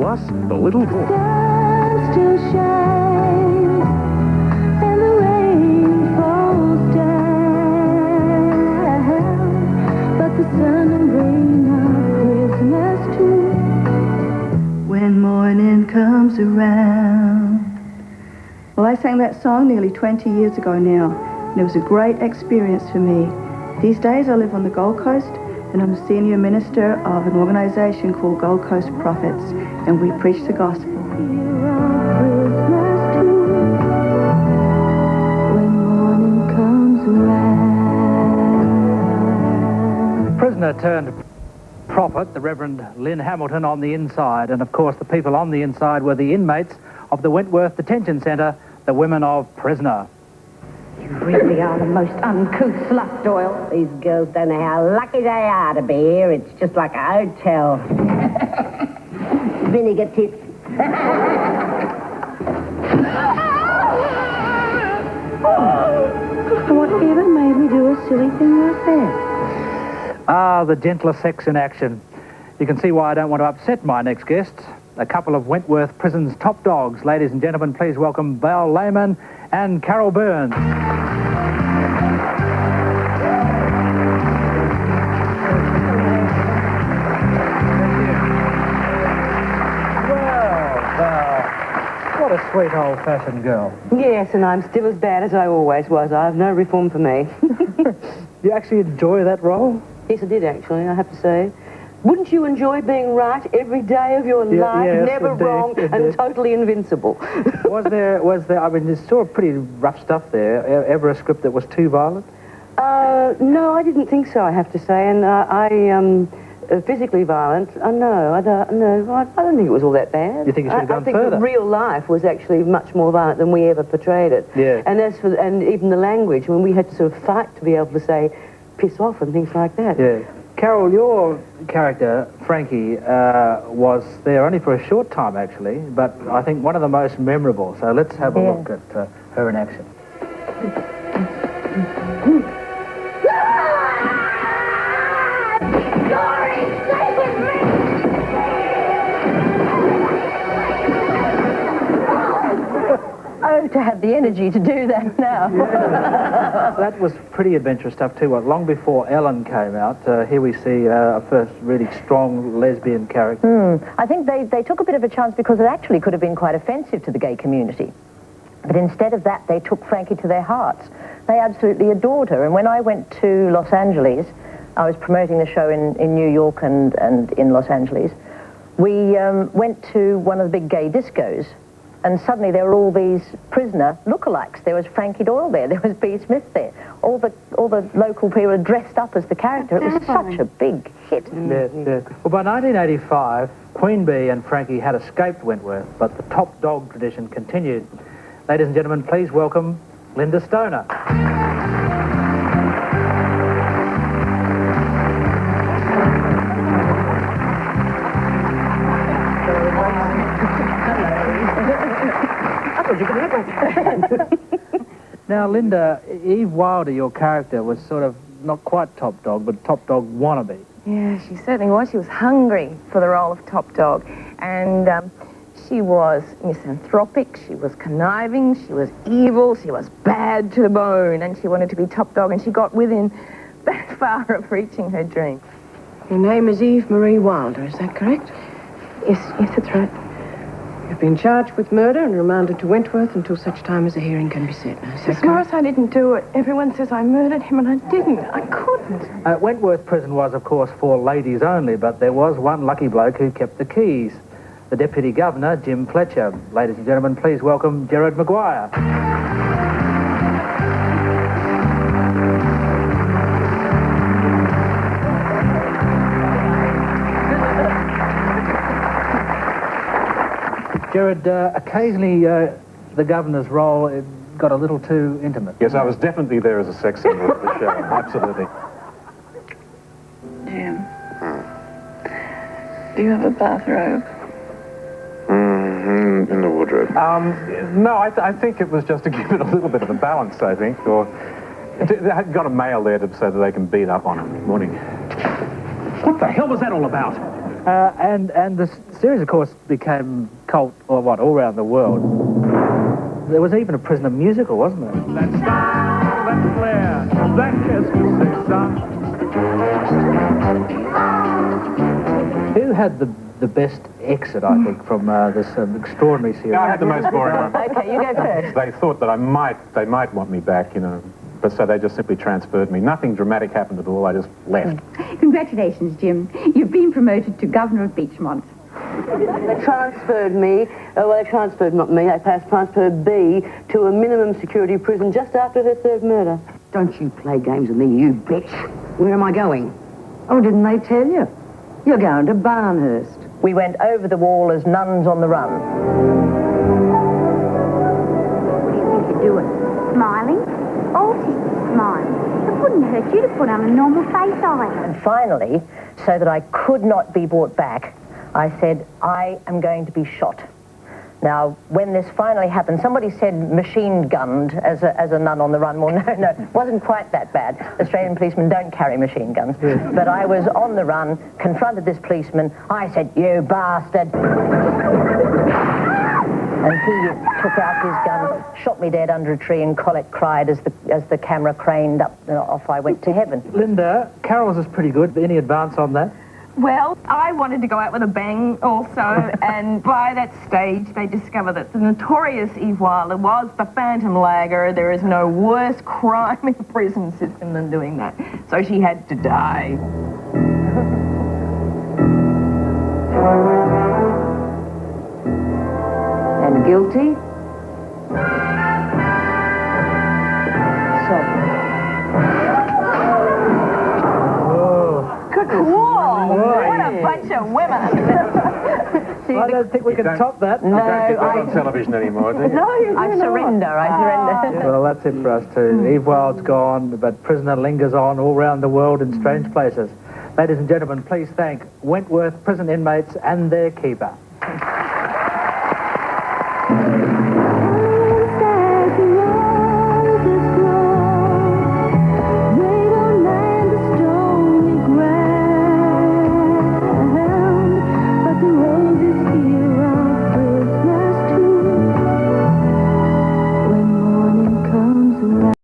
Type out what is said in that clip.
plus the little boy. Sun still shines and the rain falls down, but the sun and rain of Christmas too. When morning comes around. Well, I sang that song nearly 20 years ago now, and it was a great experience for me. These days I live on the Gold Coast, and I'm a senior minister of an organisation called Gold Coast Prophets, and we preach the gospel. Prisoner turned prophet, the Reverend Lynn Hamilton, on the inside, and of course the people on the inside were the inmates of the Wentworth Detention Centre, the women of Prisoner. You really are the most uncouth slut, Doyle. These girls don't know how lucky they are to be here. It's just like a hotel. Vinegar tips. Whatever made me do a silly thing like that? Ah, the gentler sex in action. You can see why I don't want to upset my next guests. A couple of Wentworth Prison's top dogs. Ladies and gentlemen, please welcome Val Lehman and Carol Burns. What a sweet old-fashioned girl. Yes, and I'm still as bad as I always was. I have no reform for me. You actually enjoy that role? Yes, I did, actually, I have to say. Wouldn't you enjoy being right every day of your life? Yes, never indeed, wrong and totally invincible. was there, I mean, there's sort of pretty rough stuff there. Ever a script that was too violent? No, I didn't think so, I have to say. And physically violent, no, I don't think it was all that bad. You think it should have gone further? I think real life was actually much more violent than we ever portrayed it. Yeah. And even the language, when we had to sort of fight to be able to say piss off and things like that. Yeah. Carol, your character, Frankie, was there only for a short time, actually, but I think one of the most memorable. So let's have a look at her in action. Oh, to have the energy to do that now. That was pretty adventurous stuff too. Long before Ellen came out, here we see a first really strong lesbian character. I think they took a bit of a chance because it actually could have been quite offensive to the gay community. But instead of that, they took Frankie to their hearts. They absolutely adored her. And when I went to Los Angeles, I was promoting the show in New York and in Los Angeles. We went to one of the big gay discos, and suddenly there were all these Prisoner lookalikes. There was Frankie Doyle there. There was B. Smith there. All the local people were dressed up as the character. It was such a big hit. Yes, yes. Well, by 1985, Queen Bee and Frankie had escaped Wentworth, but the top dog tradition continued. Ladies and gentlemen, please welcome Lynda Stoner. Now, Lynda, Eve Wilder, your character, was sort of not quite top dog, but top dog wannabe. Yeah, she certainly was. She was hungry for the role of top dog. And she was misanthropic, she was conniving, she was evil, she was bad to the bone, and she wanted to be top dog, and she got within that far of reaching her dream. Your name is Eve Marie Wilder, is that correct? Yes, that's right. You've been charged with murder and remanded to Wentworth until such time as a hearing can be set. Now, Miss Morris, I didn't do it. Everyone says I murdered him, and I didn't. I couldn't. Wentworth Prison was, of course, for ladies only, but there was one lucky bloke who kept the keys. The Deputy Governor, Jim Fletcher. Ladies and gentlemen, please welcome Gerard McGuire. Gerard, occasionally the Governor's role got a little too intimate. Yes, I was definitely there as a sex symbol of the show. Absolutely. Jim, do you have a bathrobe? In the wardrobe. No, I think it was just to give it a little bit of a balance, I think, or they got a male there so that they can beat up on him in the morning. What the hell was that all about? And the series, of course, became cult, or what, all around the world. There was even a prisoner musical, wasn't there? That style, that flair, that kiss will say Who had the best exit, I think, from this extraordinary series? Yeah, I had the most boring one. Okay, you go first. They thought that they might want me back, you know, but so they just simply transferred me. Nothing dramatic happened at all. I just left. Congratulations, Jim. You've been promoted to Governor of Beachmont. They transferred me, they transferred not me, they transferred B to a minimum security prison just after her third murder. Don't you play games with me, you bitch. Where am I going? Oh, didn't they tell you? You're going to Barnhurst. We went over the wall as nuns on the run. What do you think you're doing? Smiling? All just smiling. It wouldn't hurt you to put on a normal face eye. And finally, so that I could not be brought back, I said, I am going to be shot. Now, when this finally happened, somebody said machine-gunned as a nun on the run. Well, no, it wasn't quite that bad. Australian policemen don't carry machine guns. But I was on the run, confronted this policeman. I said, you bastard. And he took out his gun, shot me dead under a tree, and Colette cried as the camera craned up, and off I went to heaven. Lynda, Carol's is pretty good. Any advance on that? Well, I wanted to go out with a bang also, and by that stage they discovered that the notorious Eve Wilder was the phantom lagger. There is no worse crime in the prison system than doing that. So she had to die. And guilty? What a bunch of women. I don't think we can top that. You don't get that on television anymore, do you? I surrender. Well, that's it for us too. Eve Wild's gone, but prisoner lingers on all around the world in strange places. Ladies and gentlemen, please thank Wentworth prison inmates and their keeper.